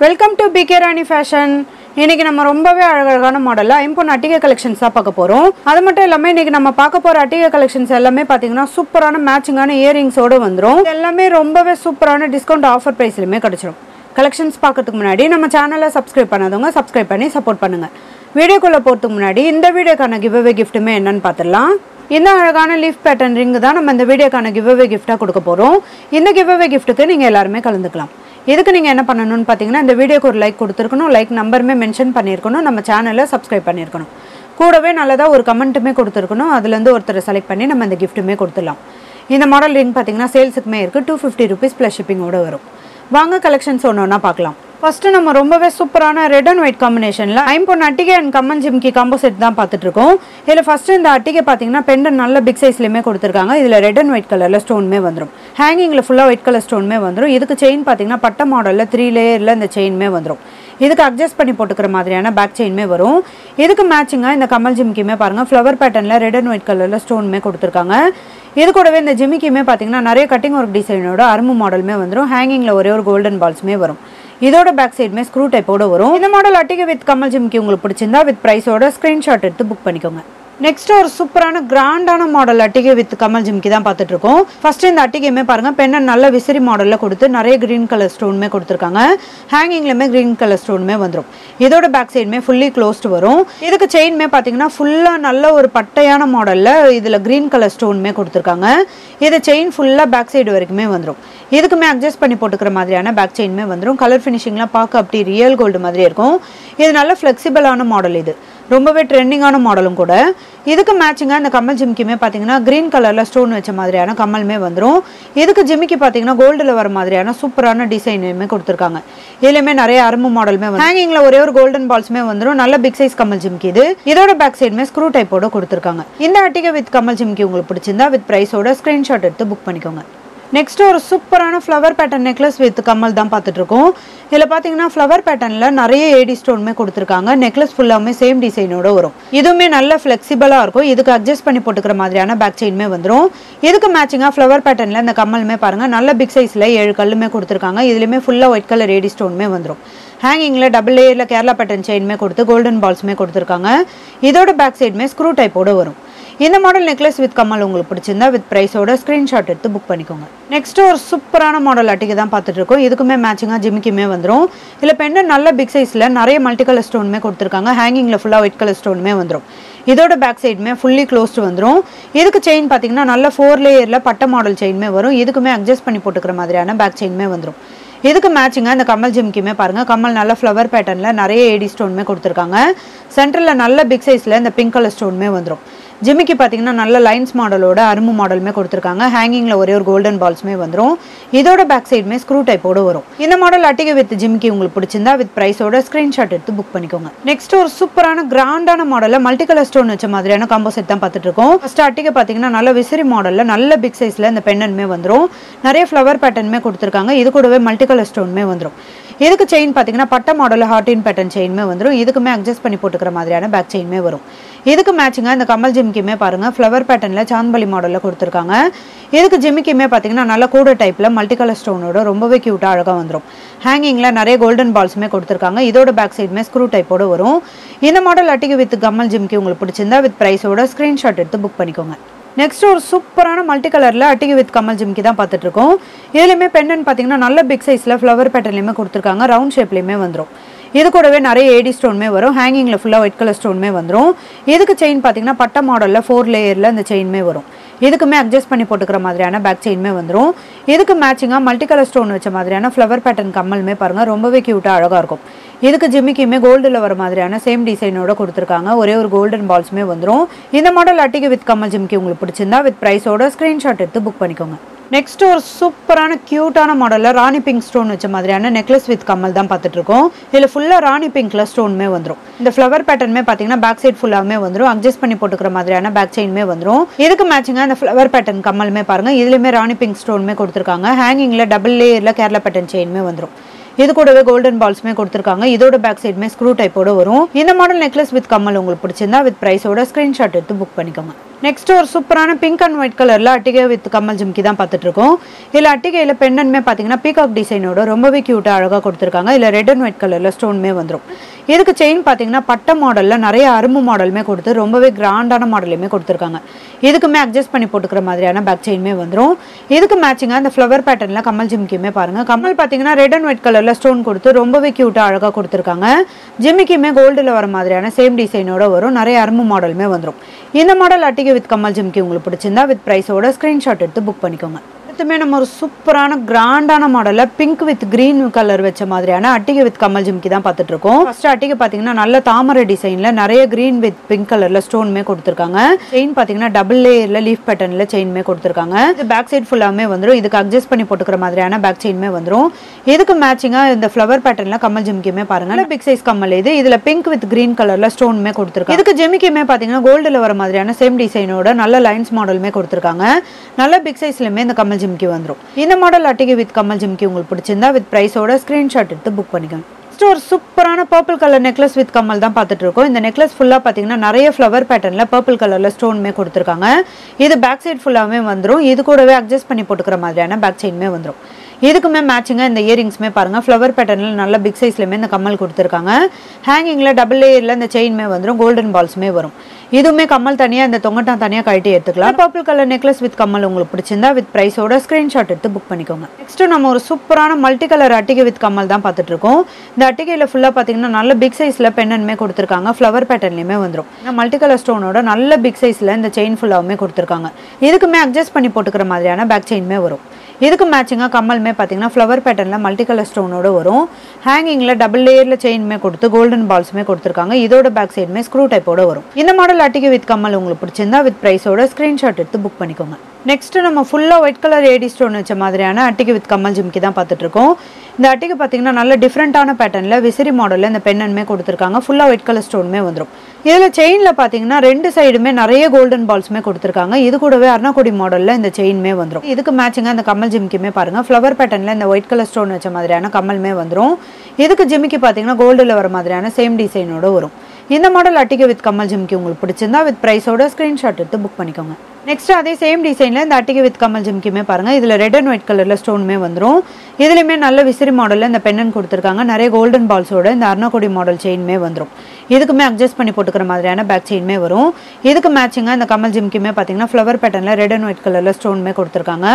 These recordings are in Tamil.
Welcome to PK Rani fashion. இன்னைக்கு நம்ம ரொம்பவே அழகான மாடல்ல ஐம்பொன் அட்டிகை கலெக்ஷன்ஸ் தான் பார்க்க போறோம். அது மட்டும் இல்லாம இன்னைக்கு நம்ம பார்க்க போற அட்டிகை கலெக்ஷன்ஸ் எல்லாமே பாத்தீங்கன்னா சூப்பரான மேட்சிங்கான இயரிங்ஸோட வந்துரும். எல்லாமே ரொம்பவே சூப்பரான டிஸ்கவுண்ட் ஆஃபர் பிரைஸ்லயுமே கிடைச்சிடும். கலெக்ஷன்ஸ் பார்க்கறதுக்கு முன்னாடி நம்ம சேனலை சப்ஸ்கிரைப் பண்ணாதவங்க சப்ஸ்கிரைப் பண்ணி சப்போர்ட் பண்ணுங்க. வீடியோக்குள்ள போறதுக்கு முன்னாடி இந்த வீடியோக்கான கிவ் அவே கிஃப்ட்டுமே என்னன்னு பார்த்துடலாம். இந்த அழகான லீஃப் பேட்டர்ன் ரிங் தான் நம்ம இந்த வீடியோக்கான கிவ் அவே கிஃப்டா கொடுக்க போறோம். இந்த கிவ் அவே கிஃப்ட்டுக்கு நீங்க எல்லாருமே கலந்துக்கலாம். இதுக்கு நீங்கள் என்ன பண்ணணும்னு பார்த்தீங்கன்னா இந்த வீடியோக்கு ஒரு லைக் கொடுத்துருக்கணும், லைக் நம்பருமே மென்ஷன் பண்ணியிருக்கணும், நம்ம சேனலை சப்ஸ்கிரைப் பண்ணியிருக்கணும், கூடவே நல்லதாக ஒரு கமெண்ட்டுமே கொடுத்துருக்கணும். அதுலேருந்து ஒருத்தரை செலக்ட் பண்ணி நம்ம இந்த கிஃப்ட்டுமே கொடுத்துடலாம். இந்த மாடல் ரிங் பார்த்தீங்கன்னா சேல்ஸுக்குமே இருக்குது. 250 rupees ப்ளஸ் ஷிப்பிங்கோடு வரும். வாங்க கலெக்ஷன்ஸ் ஒன்று ஒன்றா பார்க்கலாம். ஃபர்ஸ்ட் நம்ம ரொம்பவே சூப்பரான ரெட் அண்ட் ஒயிட் காம்பினேஷனில் ஐம்பொன் அட்டிகை அண்ட் கம்மன் ஜிம்கி காம்போ செட் தான் பார்த்துட்டு இருக்கோம். இதில் ஃபர்ஸ்ட் இந்த அட்டிகை பார்த்தீங்கன்னா பெண்டன் நல்ல பிக் சைஸ்லையுமே கொடுத்துருக்காங்க. இதில் ரெட் அண்ட் ஒயிட் கலரில் ஸ்டோனுமே வந்துடும். ஹேங்கிங்கில் ஃபுல்லாக ஒயிட் கலர் ஸ்டோனுமே வந்துடும். இதுக்கு செயின் பார்த்தீங்கன்னா பட்ட மாடலில் 3 லேயரில் இந்த செயின்மே வந்துடும். இதுக்கு அட்ஜஸ்ட் பண்ணி போட்டுக்கிற மாதிரியான பேக் செயின்மே வரும். இதுக்கு மேட்சிங்காக இந்த கமல் ஜிம்கியுமே பாருங்கள் ஃப்ளவர் பேட்டர்னில் ரெட் அண்ட் ஒயிட் கலரில் ஸ்டோனுமே கொடுத்துருக்காங்க. இது கூடவே இந்த ஜிமிக்கியுமே பார்த்தீங்கன்னா நிறைய கட்டிங் ஒர்க் டிசைனோட அரும்பு மாடலுமே வந்துடும். ஹேங்கிங்கில் ஒரே ஒரு கோல்டன் பால்ஸுமே வரும். இதோட பேக் சைடுமே ஸ்க்ரூ டைப்போட வரும். இந்த மாடல் அட்டிகை வித் கமல் ஜிம்கி உங்களுக்கு பிடிச்சிருந்தா வித் பிரைஸோட ஸ்கிரீன்ஷாட் எடுத்து புக் பண்ணிக்கோங்க. நெக்ஸ்ட் ஒரு சூப்பரான கிராண்டான மாடல் அட்டிகை வித் கமல் ஜிம்கி தான் பார்த்துட்டு இருக்கோம். ஃபர்ஸ்ட் இந்த அட்டிகையுமே பாருங்க பெண்ணன் நல்ல விசிறி மாடலில் கொடுத்து நிறைய கிரீன் கலர் ஸ்டோனுமே கொடுத்துருக்காங்க. ஹேங்கிங்லயுமே கிரீன் கலர் ஸ்டோனுமே வந்துடும். இதோட பேக் சைடுமே ஃபுல்லி க்ளோஸ்டு வரும். இதுக்கு செயின்மே பார்த்தீங்கன்னா ஃபுல்லாக நல்ல ஒரு பட்டையான மாடலில் இதில் கிரீன் கலர் ஸ்டோனுமே கொடுத்துருக்காங்க. இது செயின் ஃபுல்லாக பேக் சைடு வரைக்குமே வந்துடும். இதுக்குமே அட்ஜஸ்ட் பண்ணி போட்டுக்கிற மாதிரியான பேக் செயின்மே வந்துடும். கலர் ஃபினிஷிங்லாம் பார்க்க அப்படி ரியல் கோல்டு மாதிரி இருக்கும். இது நல்ல ஃப்ளெக்சிபிளான மாடல். இது ரொம்பவே ட்ரெண்டிங்கான மாடலும் கூட. இதுக்கு மேட்சிங்காக இந்த கம்மல் ஜிமிக்கியுமே பார்த்தீங்கன்னா கிரீன் கலரில் ஸ்டோன் வச்ச மாதிரியான கம்மலுமே வந்துடும். இதுக்கு ஜிமிக்கி பார்த்தீங்கன்னா கோல்டில் வர மாதிரியான சூப்பரான டிசைனுமே கொடுத்துருக்காங்க. இதுலையுமே நிறைய அரும்பு மாடலுமே வந்து ஹேங்கிங்கில் ஒரே ஒரு கோல்டன் பால்ஸுமே வந்துடும். நல்ல பிக் சைஸ் கம்மல் ஜிமிக்கி இது. இதோட பேக் சைடுமே ஸ்க்ரூ டைப்போட கொடுத்துருக்காங்க. இந்த அட்டிகை வித் கம்மல் ஜிமிக்கி உங்களுக்கு பிடிச்சிருந்தா வித் பிரைஸோட ஸ்க்ரீன்ஷாட் எடுத்து புக் பண்ணிக்கோங்க. நெக்ஸ்ட் ஒரு சூப்பரான ஃப்ளவர் பேட்டர்ன் நெக்லஸ் வித் கம்மல் தான் பார்த்துட்டு இருக்கோம். இதில் பார்த்தீங்கன்னா ஃப்ளவர் பேட்டர்னில் நிறைய ஏடி ஸ்டோனுமே கொடுத்துருக்காங்க. நெக்லஸ் ஃபுல்லாமே சேம் டிசைனோட வரும். இதுவுமே நல்ல ஃப்ளெக்சிபிளாக இருக்கும். இதுக்கு அட்ஜஸ்ட் பண்ணி போட்டுக்கிற மாதிரியான பேக் செயின்மே வந்துடும். இதுக்கு மேட்சிங்காக ஃப்ளவர் பேட்டர்னில் இந்த கம்மலுமே பாருங்கள் நல்ல பிக் சைஸில் 7 கல்லுமே கொடுத்துருக்காங்க. இதுலேயுமே ஃபுல்லாக ஒயிட் கலர் ஏடி ஸ்டோனுமே வந்துடும். ஹேங்கிங்கில் டபுள் லேயரில் கேரளா பேட்டர்ன் செயின்மே கொடுத்து கோல்டன் பால்ஸுமே கொடுத்துருக்காங்க. இதோட பேக் சைடுமே ஸ்க்ரூ டைப்போட வரும். இந்த மாடல் நெக்லஸ் வித் கம்மல் உங்களுக்கு பிடிச்சிருந்தா வித் பிரைஸோட ஸ்க்ரீன்ஷாட் எடுத்து புக் பண்ணிக்கோங்க. நெக்ஸ்ட் ஒரு சூப்பரான மாடல் அட்டிகை தான் பார்த்துட்டு இருக்கோம். இதுக்குமே மேட்சிங்காக ஜிமிக்கியுமே வந்துடும். இதில் பெண்ணு நல்ல பிக் சைஸில் நிறைய மல்டி கலர் ஸ்டோனுமே கொடுத்துருக்காங்க. ஹேங்கிங்கில் ஃபுல்லாக ஒயிட் கலர் ஸ்டோனுமே வந்துடும். இதோட பேக் சைடுமே ஃபுல்லி க்ளோஸ்டு வந்துடும். இதுக்கு செயின் பார்த்தீங்கன்னா நல்ல 4 லேயரில் பட்ட மாடல் செயின்மே வரும். இதுக்குமே அட்ஜஸ்ட் பண்ணி போட்டுக்கிற மாதிரியான பேக் செயின்மே வந்துடும். இதுக்கு மேட்சிங்காக இந்த கம்மல் ஜிமிக்கியுமே பாருங்கள் கம்மல் நல்ல ஃப்ளவர் பேட்டர்னில் நிறைய ஏடி ஸ்டோனுமே கொடுத்துருக்காங்க. சென்டரில் நல்ல பிக் சைஸில் இந்த பிங்க் கலர் ஸ்டோனுமே வந்துடும். ஜிமிக்கி பார்த்தீங்கன்னா நல்ல லைன்ஸ் மாடலோட அரும்பு மாடலுமே கொடுத்துருக்காங்க. ஹேங்கிங்கில் ஒரே ஒரு கோல்டன் பால்ஸுமே வந்துடும். இதோட பேக் சைடுமே ஸ்க்ரூ டைப்போட வரும். இந்த மாடல் அட்டிகை வித் ஜிமிக்கி உங்களுக்கு பிடிச்சிருந்தா வித் பிரைஸோட ஸ்க்ரீன்ஷாட் எடுத்து புக் பண்ணிக்கோங்க. நெக்ஸ்ட் ஒரு சூப்பரான கிராண்டான மாடலில் மல்டி கலர் ஸ்டோன் வச்ச மாதிரியான காம்போ செட் தான் பார்த்துட்டு இருக்கோம். ஃபர்ஸ்ட் அட்டிகை பார்த்தீங்கன்னா நல்ல விசிறி மாடலில் நல்ல பிக் சைஸில் இந்த பெண்ணன்மே வந்துடும். நிறைய ஃப்ளவர் பேட்டர்னுமே கொடுத்துருக்காங்க. இது கூடவே மல்டி கலர் ஸ்டோனுமே வந்துடும். இதுக்கு செயின் பார்த்தீங்கன்னா பட்ட மாடலில் ஹார்டின் பேட்டர்ன் செயின்மே வந்துடும். இதுக்குமே அட்ஜஸ்ட் பண்ணி போட்டுக்கிற மாதிரியான பேக் செயின்மே வரும். இதுக்கு மேட்சிங்காக இந்த கம்மல் ஜிமிக்கியுமே பாருங்கள் ஃப்ளவர் பேட்டர்னில் சாந்த்பலி மாடலில் கொடுத்துருக்காங்க. இதுக்கு ஜிமிக்கியுமே பார்த்தீங்கன்னா நல்ல கூட டைப்பில் மல்டி கலர் ஸ்டோனோட ரொம்பவே க்யூட்டாக அழகாக வந்துடும். ஹேங்கிங்கில் நிறைய கோல்டன் பால்ஸுமே கொடுத்துருக்காங்க. இதோட பேக் சைடுமே ஸ்க்ரூ டைப்போட வரும். இந்த மாடல் அட்டிகை வித் கம்மல் ஜிமிக்கி உங்களுக்கு பிடிச்சிருந்தா வித் பிரைஸோட ஸ்க்ரீன்ஷாட் எடுத்து புக் பண்ணிக்கோங்க. நெக்ஸ்ட் ஒரு சூப்பரான மல்டி கலரில் அட்டிகை வித் கம்மல் ஜிமிக்கி தான் பார்த்துட்டு இருக்கோம். இதுலையுமே பெண்ணன் பார்த்தீங்கன்னா நல்ல பிக் சைஸில் ஃப்ளவர் பேட்டர்லையுமே கொடுத்துருக்காங்க. ரவுண்ட் ஷேப்லையுமே வந்துடும். இது கூடவே நிறைய ஏடி ஸ்டோனுமே வரும். ஹேங்கிங்கில் ஃபுல்லாக ஒயிட் கலர் ஸ்டோனுமே வந்துடும். இதுக்கு செயின் பார்த்தீங்கன்னா பட்ட மாடலில் 4 லேயரில் இந்த செயின்மே வரும். இதுக்குமே அட்ஜஸ்ட் பண்ணி போட்டுக்கிற மாதிரியான பேக் செயின்மே வந்துடும். இதுக்கு மேட்சிங்காக மல்டி கலர் ஸ்டோன் வச்ச மாதிரியான ஃப்ளவர் பேட்டர்ன் கம்மலுமே பாருங்கள் ரொம்பவே க்யூட்டாக அழகாக இருக்கும். இதுக்கு ஜிமிக்கியுமே கோல்டில் வர மாதிரியான சேம் டிசைனோட கொடுத்துருக்காங்க. ஒரே ஒரு கோல்டன் பால்ஸுமே வந்துடும். இந்த மாடல் அட்டிகை வித் கம்மல் ஜிமிக்கி உங்களுக்கு பிடிச்சிருந்தா வித் பிரைஸோட ஸ்க்ரீன்ஷாட் எடுத்து புக் பண்ணிக்கோங்க. நெக்ஸ்ட் ஒரு சூப்பரான க்யூட்டான மாடலில் ராணி பிங்க் ஸ்டோன் வச்ச மாதிரியான நெக்லஸ் வித் கம்மல் தான் பார்த்துட்டு இருக்கோம். இதில் ஃபுல்லாக ராணி பிங்க்ல ஸ்டோனுமே வந்துடும். இந்த ஃப்ளவர் பேட்டர்னுமே பார்த்தீங்கன்னா பேக் சைட் ஃபுல்லாமே வந்துடும். அட்ஜஸ்ட் பண்ணி போட்டுக்கிற மாதிரியான பேக் செயின்மே வந்துடும். இதுக்கு மேட்சிங்காக இந்த ஃப்ளவர் பேட்டர்ன் கம்மலுமே பாருங்கள் இதுலேயுமே ராணி பிங்க் ஸ்டோனுமே கொடுத்துருக்காங்க. ஹேங்கிங்கில் டபுள் லேயரில் கேரளா பேட்டர்ன் செயின்மே வந்துடும். இது கூடவே கோல்டன் பால்ஸுமே கொடுத்துருக்காங்க. இதோட பேக் சைடுமே ஸ்க்ரூ டைப்போட வரும். இந்த மாடல் நெக்லஸ் வித் கம்மல் உங்களுக்கு பிடிச்சிருந்தா வித் பிரைஸோட ஸ்க்ரீன்ஷாட் எடுத்து புக் பண்ணிக்கோங்க. நெக்ஸ்ட் ஒரு சூப்பரான பிங்க் அண்ட் ஒயிட் கலர்ல அட்டிகை வித் கம்மல் ஜிம்கி தான் பார்த்துட்டு இருக்கோம். இதுல அட்டிகையில பெண்டன்மே பாத்தீங்கன்னா பீகாக் டிசைனோட ரொம்பவே கியூட்டா அழகா கொடுத்துருக்காங்க. இதுல ரெட் அண்ட் ஒயிட் கலர்ல ஸ்டோன்மே வந்துடும். இதுக்கு செயின் பாத்தீங்கன்னா பட்ட மாடல்ல நிறைய அரும்பு மாடலுமே கொடுத்து ரொம்பவே கிராண்டான மாடலுமே கொடுத்துருக்காங்க. இதுக்குமே அட்ஜஸ்ட் பண்ணி போட்டுக்கிற மாதிரியான பேக் செயின்மே வந்துடும். இதுக்கு மேட்சிங்கா இந்த ஃப்ளவர் பேட்டர்ன்ல கம்மல் ஜிம்கியுமே பாருங்க. கம்மல் பாத்தீங்கன்னா ரெட் அண்ட் ஒயிட் கலர்ல ஸ்டோன் கொடுத்து ரொம்பவே கியூட்டா அழகா கொடுத்துருக்காங்க. ஜிம்மிக்குமே கோல்டுல வர மாதிரியான சேம் டிசைனோட வரும். நிறைய அரும்பு மாடலுமே வந்துடும். இந்த மாடல் அட்டிகை வித் கம்மல் ஜிம்கி உங்களுக்கு பிடிச்சிருந்தா வித் பிரைஸோட ஸ்கிரீன்ஷாட் எடுத்து புக் பண்ணிக்கோங்க. அடுத்துமே நம்ம ஒரு சூப்பரான கிராண்டான மாடல்ல பிங்க் வித் கிரீன் கலர் வச்ச மாதிரியான அட்டிகை வித் கம்மல் ஜிம்கி தான் பார்த்துட்டு இருக்கோம். ஃபர்ஸ்ட் அட்டிகை பாத்தீங்கன்னா நல்ல தாமரை டிசைன்ல நிறைய கிரீன் வித் பிங்க் கலர்ல ஸ்டோன்மே கொடுத்துருக்காங்க. செயின் பாத்தீங்கன்னா டபுள் லேயர்ல லீஃப் பேட்டர்ன்ல செயின்மே கொடுத்துருக்காங்க. இது பேக் சைடு ஃபுல்லாமே வந்துடும். இதுக்கு அட்ஜஸ்ட் பண்ணி போட்டுக்கிற மாதிரியான பேக் செயின்மே வந்துடும். இதுக்கு மேட்சிங்கா இந்த ஃப்ளவர் பேட்டர்ன்ல கம்மல் ஜிம்கியுமே பாருங்க. நல்ல பிக் சைஸ் கம்மல் இது. இதுல பிங்க் வித் கிரீன் கலர்ல ஸ்டோன்மே கொடுத்துருக்காங்க. இதுக்கு ஜிமிக்கியுமே பாத்தீங்கன்னா கோல்டுல வர மாதிரியான சேம் டிசைனோட நல்ல லைன்ஸ் மாடலுமே கொடுத்துருக்காங்க. நல்ல பிக் சைஸ்லயுமே இந்த கம்மல் ஜிம்கி வந்துடும். இந்த மாடல் அட்டிகை வித் கம்மல் ஜிம்கி உங்களுக்கு பிடிச்சிருந்தா வித் பிரைஸோட ஸ்கிரீன்ஷாட் எடுத்து புக் பண்ணிக்கோங்க. ஒரு சூப்பரான பர்பிள் கலர் நெக்லஸ் வித் கம்மல் தான் பார்த்துட்டு இருக்கோம். இந்த நெக்லஸ் ஃபுல்லா பாத்தீங்கன்னா நிறைய ஃப்ளவர் பேட்டர்ன்ல பர்பிள் கலர்ல ஸ்டோன்மே கொடுத்துருக்காங்க. இது பேக் சைடு ஃபுல்லாமே வந்துடும். இது கூடவே அட்ஜஸ்ட் பண்ணி போட்டுக்கிற மாதிரியான பேக் செயின்மே வந்துடும். இதுக்குமே மேட்சிங்கா இந்த இயரிங்ஸ்மே பாருங்க. ஃப்ளவர் பேட்டர்ன்ல நல்ல பிக் சைஸ்லயுமே இந்த கம்மல் கொடுத்துருக்காங்க. ஹேங்கிங்ல டபுள் லேயர்ல இந்த செயின்மே வந்துடும். கோல்டன் பால்ஸ்மே வரும். இதுவுமே கம்மல் தனியா இந்த தொங்கட்டான் தனியா கழட்டி எடுத்துக்கலாம். பர்பிள் கலர் நெக்லஸ் வித் கம்மல் உங்களுக்கு பிடிச்சிருந்தா வித் பிரைஸோட ஸ்கிரீன்ஷாட் எடுத்து புக் பண்ணிக்கோங்க. நெக்ஸ்ட் நம்ம ஒரு சூப்பரான மல்டி கலர் அட்டிகை வித் கம்மல் தான் பார்த்துட்டு இருக்கோம். இந்த அட்டிகையில ஃபுல்லா பாத்தீங்கன்னா நல்ல பிக் சைஸ்ல பெண்டன்மே கொடுத்துருக்காங்க. ஃப்ளவர் பேட்டர்ன்லயுமே வந்துடும். மல்டி கலர் ஸ்டோனோட நல்ல பிக் சைஸ்ல இந்த செயின் ஃபுல்லாவுமே கொடுத்துருக்காங்க. இதுக்குமே அட்ஜஸ்ட் பண்ணி போட்டுக்கிற மாதிரியான பேக் செயின்மே வரும். இதுக்கு மேட்சிங்கா கம்மல்மே பாத்தீங்கன்னா ஃப்ளவர் பேட்டர்ன்ல மல்டி கலர் ஸ்டோனோட வரும். ஹேங்கிங்ல டபுள் லேயர்ல செயின்மே கொடுத்து கோல்டன் பால்ஸ்மே கொடுத்துருக்காங்க. இதோட பேக் சைடுமே ஸ்க்ரூ டைப்போட வரும். இந்த மாடல் அட்டிகை வித் கம்மல் உங்களுக்கு பிடிச்சிருந்தா வித் பிரைஸோட ஸ்கிரீன்ஷாட் எடுத்து புக் பண்ணிக்கோங்க. நெக்ஸ்ட் நம்ம ஃபுல்லா ஒயிட் கலர் ஏடி ஸ்டோன் வச்ச மாதிரியான அட்டிகை வித் கம்மல் ஜிம்கி தான் பார்த்துட்டு இருக்கோம். இந்த அட்டிகை பாத்தீங்கன்னா நல்ல டிஃப்ரெண்டான பேட்டர்ன்ல விசிறி மாடல்ல இந்த பென்னன்மே கொடுத்துருக்காங்க. ஃபுல்லா ஒயிட் கலர் ஸ்டோன்மே வந்துடும். இதுல செயின்ல பாத்தீங்கன்னா ரெண்டு சைடுமே நிறைய கோல்டன் பால்ஸ்மே கொடுத்துருக்காங்க. இது கூடவே அர்ணாகொடி மாடல்ல இந்த செயின்மே வந்துடும். இதுக்கு மேட்சிங்கா இந்த கம்மல் ஜிம்கியுமே பாருங்க. ஃப்ளவர் பேட்டர்ன்ல இந்த ஒயிட் கலர் ஸ்டோன் வச்ச மாதிரியான கம்மல்மே வந்துடும். இதுக்கு ஜிமிக்கி பாத்தீங்கன்னா கோல்டுல வர மாதிரியான சேம் டிசைனோட வரும். இந்த மாடல் அட்டிகை வித் கம்மல் ஜிம்கி உங்களுக்கு பிடிச்சிருந்தா வித் பிரைஸோட ஸ்கிரீன்ஷாட் எடுத்து புக் பண்ணிக்கோங்க. நெக்ஸ்ட் அதே சேம் டிசைன்ல இந்த அட்டிகை வித் கம்மல் ஜிம்கியுமே பாருங்க. இதுல ரெட் அண்ட் ஒயிட் கலர்ல ஸ்டோன்மே வந்துடும். இதுலயுமே நல்ல விசிறி மாடல்ல இந்த பெண்ணன் கொடுத்துருக்காங்க. நிறைய கோல்டன் பால்ஸோட இந்த அர்ணாகொடி மாடல் செயின்மே வந்துடும். இதுக்குமே அட்ஜஸ்ட் பண்ணி போட்டுக்கிற மாதிரியான பேக் செயின்மே வரும். இதுக்கு மேட்சிங்கா இந்த கம்மல் ஜிம்கியுமே பாத்தீங்கன்னா ஃப்ளவர் பேட்டர்ன்ல ரெட் அண்ட் ஒயிட் கலர்ல ஸ்டோன்மே கொடுத்துருக்காங்க.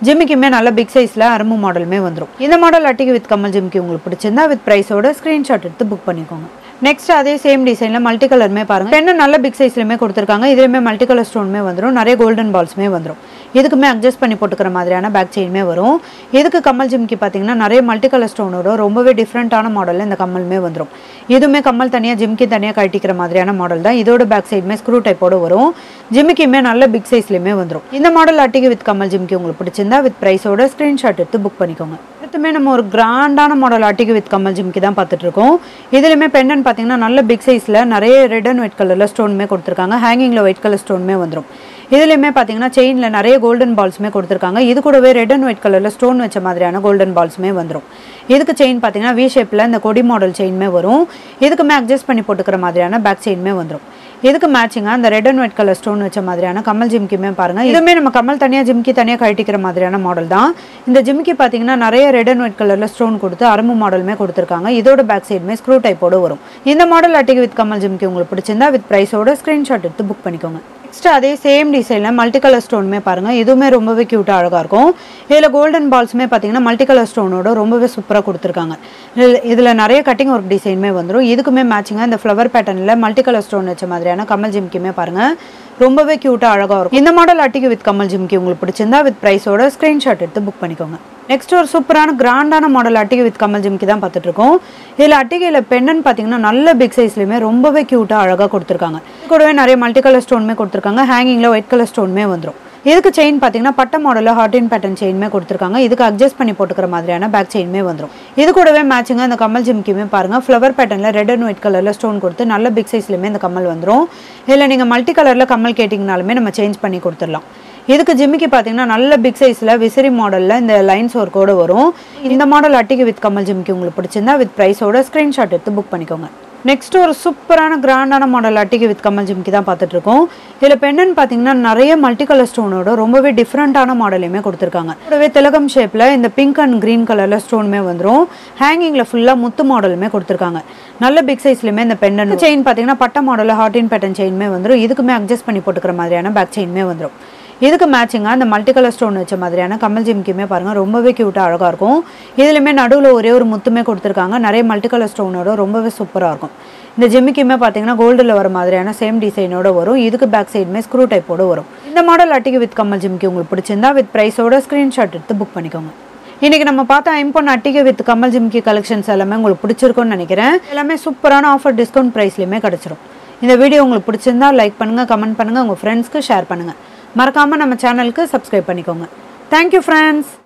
ஜிம்மிக்குமே நல்ல பிக் சைஸ்ல அரும்பு மாடலுமே வந்துடும். இந்த மாடல் அட்டிகை வித் கம்மல் ஜிம்கி உங்களுக்கு பிடிச்சிருந்தா வித் பிரைஸோட ஸ்கிரீன்ஷாட் எடுத்து புக் பண்ணிக்கோங்க. நெக்ஸ்ட் அதே சேம் டிசைன்ல மல்டி கலர்மே பாருங்க. பெண்ணு நல்ல பிக் சைஸ்லயுமே கொடுத்துருக்காங்க. இதுலயுமே மல்டி கலர் ஸ்டோன்மே வந்துடும். நிறைய கோல்டன் பால்ஸ்மே வந்துடும். இதுக்குமே அட்ஜஸ்ட் பண்ணி போட்டுக்கிற மாதிரியான பேக் செயின்மே வரும். இதுக்கு கம்மல் ஜிம்கி பாத்தீங்கன்னா நிறைய மல்டி கலர் ஸ்டோனோட ரொம்பவே டிஃப்ரெண்டான மாடல்ல இந்த கம்மல்மே வந்துடும். இதுவுமே கம்மல் தனியா ஜிம்கி தனியா கழட்டிக்கிற மாதிரியான மாடல் தான். இதோட பேக் சைடுமே ஸ்க்ரூ டைப்போட வரும். ஜிம்மிக்குமே நல்ல பிக் சைஸ்லயுமே வந்துடும். இந்த மாடல் அட்டிகை வித் கம்மல் ஜிம்கி உங்களுக்கு பிடிச்சிருந்தா வித் பிரைஸோட ஸ்கிரீன்ஷாட் எடுத்து புக் பண்ணிக்கோங்க. அடுத்துமே நம்ம ஒரு கிராண்டான மாடல் அட்டிகை வித் கம்மல் ஜிம்கி தான் பார்த்துட்டு இருக்கோம். இதுலயுமே பெண்டன் பாத்தீங்கன்னா நல்ல பிக் சைஸ்ல நிறைய ரெட் அண்ட் ஒயிட் கலர்ல ஸ்டோன்மே கொடுத்துருக்காங்க. ஹேங்கிங்ல ஒயிட் கலர் ஸ்டோன்மே வந்துடும். இதுலயுமே பாத்தீங்கன்னா செயின்ல நிறைய கோல்டன் பால்ஸ்மே கொடுத்துருக்காங்க. இது கூடவே ரெட் அண்ட் ஒயிட் கலர்ல ஸ்டோன் வச்ச மாதிரியான கோல்டன் பால்ஸ்மே வந்துடும். இதுக்கு செயின் பாத்தீங்கன்னா வி ஷேப்ல இந்த கொடி மாடல் செயின்மே வரும். இதுக்குமே அட்ஜஸ்ட் பண்ணி போட்டுக்கிற மாதிரியான பேக் செயின்மே வந்துடும். இதுக்கு மேட்சிங்கா இந்த red and white colour stone வச்ச மாதிரியான கம்மல் ஜிம்கியுமே பாருங்க. இதுவுமே நம்ம கம்மல் தனியா ஜிம்கி தனியா கழட்டிக்கிற மாதிரியான மாடல் தான். இந்த ஜிம்கி பாத்தீங்கன்னா நிறைய ரெட் அண்ட் ஒயிட் கலர்ல ஸ்டோன் கொடுத்து அரும்பு மாடலுமே கொடுத்துருக்காங்க. இதோட பேக் சைடுமே ஸ்க்ரூ டைப்போட வரும். இந்த மாடல் அட்டிகை வித் கம்மல் ஜிம்கி உங்களுக்கு பிடிச்சிருந்தா வித் பிரைஸோட ஸ்கிரீன்ஷாட் எடுத்து புக் பண்ணிக்கோங்க. நெக்ஸ்ட் அதே சேம் டிசைன்ல மல்டி கலர் ஸ்டோன்மே பாருங்க. இதுவுமே ரொம்பவே கியூட்டா அழகா இருக்கும். இதுல கோல்டன் பால்ஸ்மே பாத்தீங்கன்னா மல்டி கலர் ஸ்டோனோட ரொம்பவே சூப்பரா கொடுத்துருக்காங்க. இதுல நிறைய கட்டிங் ஒர்க் டிசைன்மே வந்துடும். இதுக்குமே மேட்சிங்கா இந்த ஃப்ளவர் பேட்டர்ன்ல மல்டி கலர் ஸ்டோன் வச்ச மாதிரியான கம்மல் ஜிம்கியுமே பாருங்க. ரொம்பவே கியூட்டா அழகா இருக்கும். இந்த மாடல் அட்டிகை வித் கம்மல் ஜிம்கி உங்களுக்கு பிடிச்சிருந்தா வித் பிரைஸோட ஸ்கிரீன்ஷாட் எடுத்து புக் பண்ணிக்கோங்க. நெக்ஸ்ட் ஒரு சூப்பரான கிராண்டான மாடல் அட்டிகை வித் கம்மல் ஜிம்கி தான் பார்த்துட்டு இருக்கோம். இதுல அட்டிகையில பெண்ணன் பாத்தீங்கன்னா நல்ல பிக் சைஸ்லயுமே ரொம்பவே கியூட்டா அழகா கொடுத்துருக்காங்க. கூடவே நிறைய மல்டி கலர் ஸ்டோன்மே கொடுத்துருக்காங்க. ஹேங்கிங்ல ஒயிட் கலர் ஸ்டோன்மே வந்துடும். இதுக்கு செயின் பாத்தீங்கன்னா பட்ட மாடல்ல ஹார்ட் இன் பேட்டர்ன் செயின்மே கொடுத்துருக்காங்க. இதுக்கு அட்ஜஸ்ட் பண்ணி போட்டுக்கிற மாதிரியான பேக் செயின்மே வந்துடும். இது கூடவே மேட்சிங்கா இந்த கம்மல் ஜிம்கியுமே பாருங்க. ஃப்ளவர் பேட்டர்ன்ல ரெட் அண்ட் ஒயிட் கலர்ல ஸ்டோன் கொடுத்து நல்ல பிக் சைஸ்லயுமே இந்த கம்மல் வந்துடும். இதுல நீங்க மல்டி கலர்ல கம்மல் கேட்டிங்கனாலுமே நம்ம சேஞ்ச் பண்ணி கொடுத்துடலாம். இதுக்கு ஜிம்மிக்கு பாத்தீங்கன்னா நல்ல பிக் சைஸ்ல விசிறி மாடல்ல இந்த லைன்ஸ் ஒர்க்கோட வரும். இந்த மாடல் அட்டிகை வித் கம்மல் ஜிம்கி உங்களுக்கு பிடிச்சிருந்தா வித் பிரைஸோட ஸ்கிரீன்ஷாட் எடுத்து புக் பண்ணிக்கோங்க. நெக்ஸ்ட் ஒரு சூப்பரான கிராண்டான மாடல் அட்டிகை வித் கமல் ஜிமிக்கி தான் பார்த்துட்டு இருக்கோம். இதில் இப்போ என்னன்னு பார்த்தீங்கன்னா நிறைய மல்டி கலர் ஸ்டோனோட ரொம்பவே டிஃப்ரெண்ட்டான மாடலையுமே கொடுத்துருக்காங்க. கூடவே திலகம் ஷேப்பில் இந்த பிங்க் அண்ட் க்ரீன் கலரில் ஸ்டோனுமே வந்துடும். ஹேங்கிங்கில் ஃபுல்லாக முத்து மாடலுமே கொடுத்துருக்காங்க. நல்ல பிக் சைஸ்லையுமே இந்த பெண்டன் செயின் பார்த்தீங்கன்னா பட்ட மாடலில் ஹார்டின் பேட்டர்ன் செயின்மே வந்துடும். இதுக்குமே அட்ஜஸ்ட் பண்ணி போட்டுக்கிற மாதிரியான பேக் செயின்மே வந்துடும். இதுக்கு மேட்சிங்காக இந்த மல்டி கலர் ஸ்டோன் வச்ச மாதிரியான கமல் ஜிமிக்கியுமே பாருங்கள் ரொம்பவே க்யூட்டாக அழகாக இருக்கும். இதுலையுமே நடுவில் ஒரே ஒரு முத்துமே கொடுத்துருக்காங்க. நிறைய மல்டி கலர் ஸ்டோனோட ரொம்பவே சூப்பராக இருக்கும். இந்த ஜிமிக்கியுமே பார்த்தீங்கன்னா கோல்டில் வர மாதிரியான சேம் டிசைனோட வரும். இதுக்கு பேக் சைடுமே ஸ்க்ரூ டைப்போடு வரும். இந்த மாடல் அட்டிகை வித் கமல் ஜிமிக்கி உங்களுக்கு பிடிச்சிருந்தா வித் ப்ரைஸோட ஸ்க்ரீன்ஷாட் எடுத்து புக் பண்ணிக்கோங்க. இன்றைக்கி நம்ம பார்த்த ஐம்பொன் அட்டிகை வித் கமல் ஜிமிக்கி கலெக்ஷன்ஸ் எல்லாமே உங்களுக்கு பிடிச்சிருக்கும்னு நினைக்கிறேன். எல்லாமே சூப்பரான ஆஃபர் டிஸ்கவுண்ட் ப்ரைஸ்லையுமே கிடச்சிரும். இந்த வீடியோ உங்களுக்கு பிடிச்சிருந்தா லைக் பண்ணுங்கள், கமெண்ட் பண்ணுங்கள், உங்கள் ஃப்ரெண்ட்ஸ்க்கு ஷேர் பண்ணுங்கள். மறக்காமல் நம்ம சேனலுக்கு சப்ஸ்கிரைப் பண்ணிக்கோங்க. Thank you friends.